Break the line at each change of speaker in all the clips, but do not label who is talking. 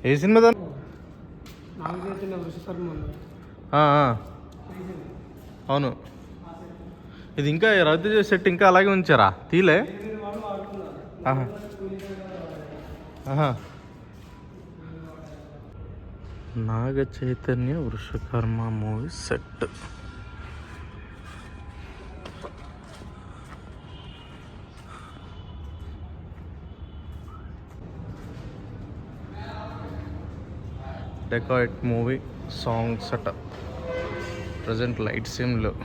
ఏ cinema దాని అవును. ఇది ఇంకా రవితేజ సెట్ ఇంకా అలాగే ఉంచారా? తీలే. Naga Chaitanya Vrushakarma movie set. Dacoit movie song setup. Present lights ఏం లేవు.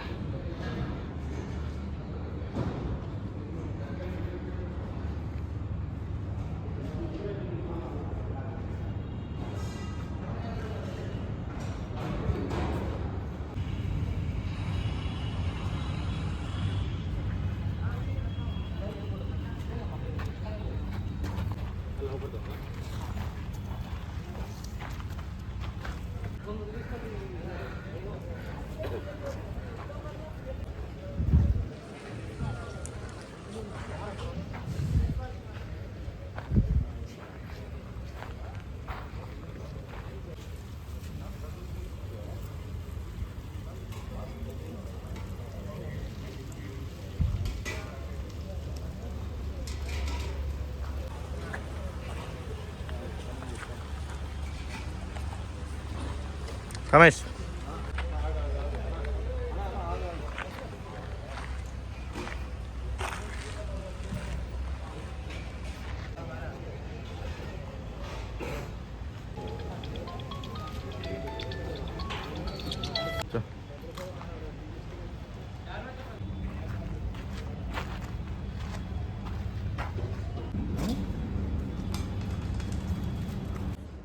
రమేష్,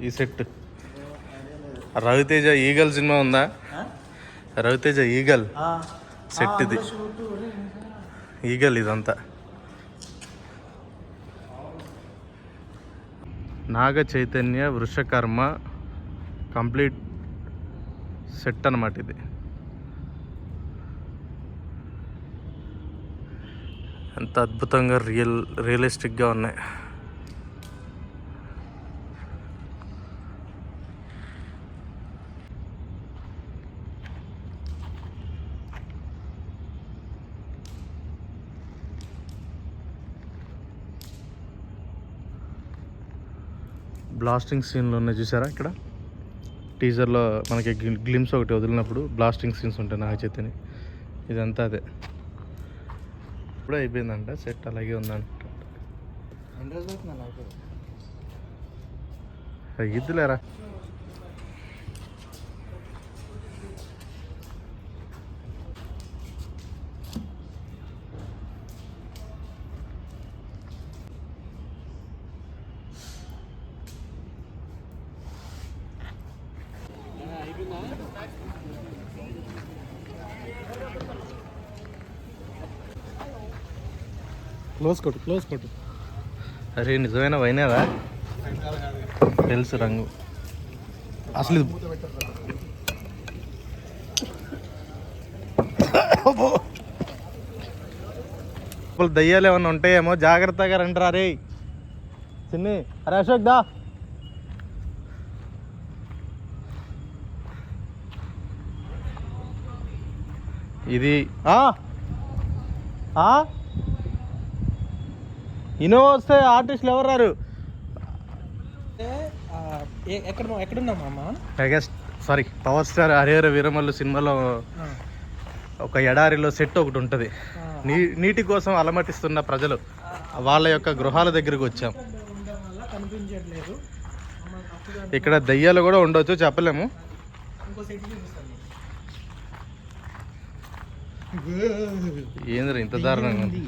ఈ సెట్ రవితేజ ఈగల్ సినిమా ఉందా? రవితేజ ఈగల్ సెట్ ఇది. ఈగల్ ఇదంతా. నాగ చైతన్య వృషకర్మ కంప్లీట్ సెట్ అన్నమాట ఇది. ఎంత అద్భుతంగా రియలిస్టిక్గా ఉన్నాయి. బ్లాస్టింగ్ సీన్లు ఉన్నాయి చూసారా? ఇక్కడ టీజర్లో మనకి గ్లిమ్స్ ఒకటి వదిలినప్పుడు బ్లాస్టింగ్ సీన్స్ ఉంటాయి నాగ చైతన్య. ఇదంతా అదే. ఇప్పుడే అయిపోయిందంట సెట్, అలాగే ఉందంట. ఇద్దులేరా. క్లోజ్ కొట్టు. అరే నిజమైన వైనేదా? తెలుసు రంగు. అసలు దయ్యాలు ఏమన్నా ఉంటాయేమో, జాగ్రత్తగా రండిరా రే చిన్ని. అరే అశోక్ దా. ఇది ఇన్నోవా వస్తే ఆర్టిస్టులు ఎవరు రారు? పవర్ స్టార్ హరిహర వీరమల్లు సినిమాలో ఒక ఎడారిలో సెట్ ఒకటి ఉంటుంది. నీటి కోసం అలమటిస్తున్న ప్రజలు, వాళ్ళ యొక్క గృహాల దగ్గరికి వచ్చాం. ఇక్కడ దయ్యాలు కూడా ఉండొచ్చు, చెప్పలేము. ఏంద్ర ఇంత దారుణంగా ఉంది?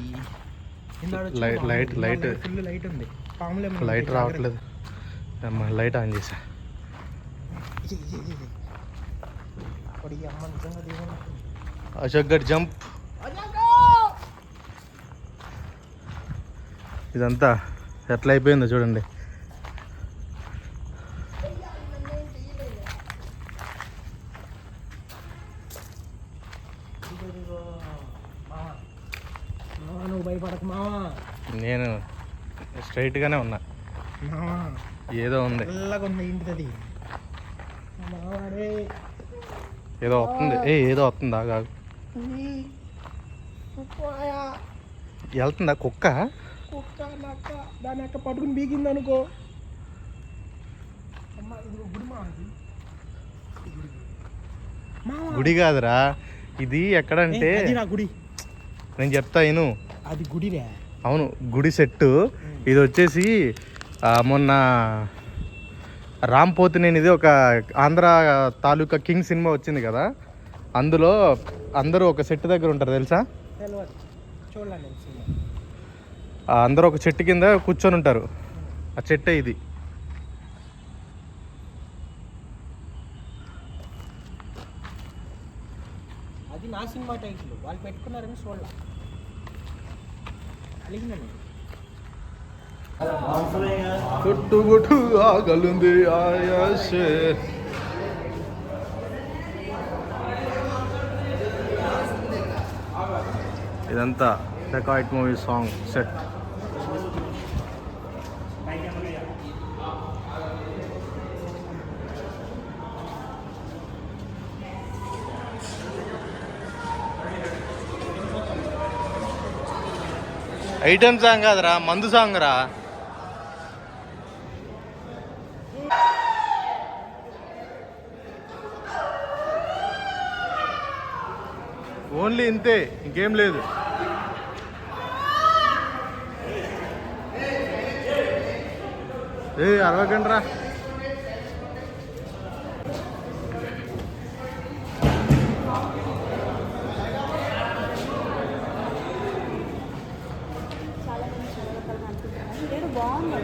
లైట్ రావట్లేదు. లైట్ ఆన్ చేసా. అశోక్ గడ్ జంప్. ఇదంతా ఎట్లా అయిపోయిందో చూడండి. నేను స్ట్రైట్గానే ఉన్నా, ఏదో ఉంది, ఏదో వస్తుంది. ఏదో వస్తుంది, ఆగా వెళ్తుందా కుక్క?
దాని అక్క పట్టుకుని బీగింది అనుకో.
గుడి కాదురా ఇది, ఎక్కడంటే
గుడి
నేను చెప్తా ఇను.
అది గుడిరే.
అవును, గుడి సెట్టు. ఇది వచ్చేసి మొన్న రామ్ పోతినేనిది ఒక ఆంధ్ర తాలూకా కింగ్ సినిమా వచ్చింది కదా, అందులో అందరూ ఒక సెట్ దగ్గర ఉంటారు తెలుసా? అందరూ ఒక చెట్టు కింద కూర్చొని ఉంటారు, ఆ చెట్టే ఇది.
అది నా సినిమా టైటిల్, వాళ్ళు పెట్టుకున్నారని చూడాలి.
కొట్టుబొట్టు ఆగలుంది ఆయాసే. ఇదంతా dacoit movie song set. Item song కాదురా, మందు సాంగ్ రా. ఓన్లీ ఇంతే, ఇంకేం లేదు. అరవకండి రా.
చాలా మంది చాలా రకాలుగా అనుకుంటున్నాను. బాగుంది.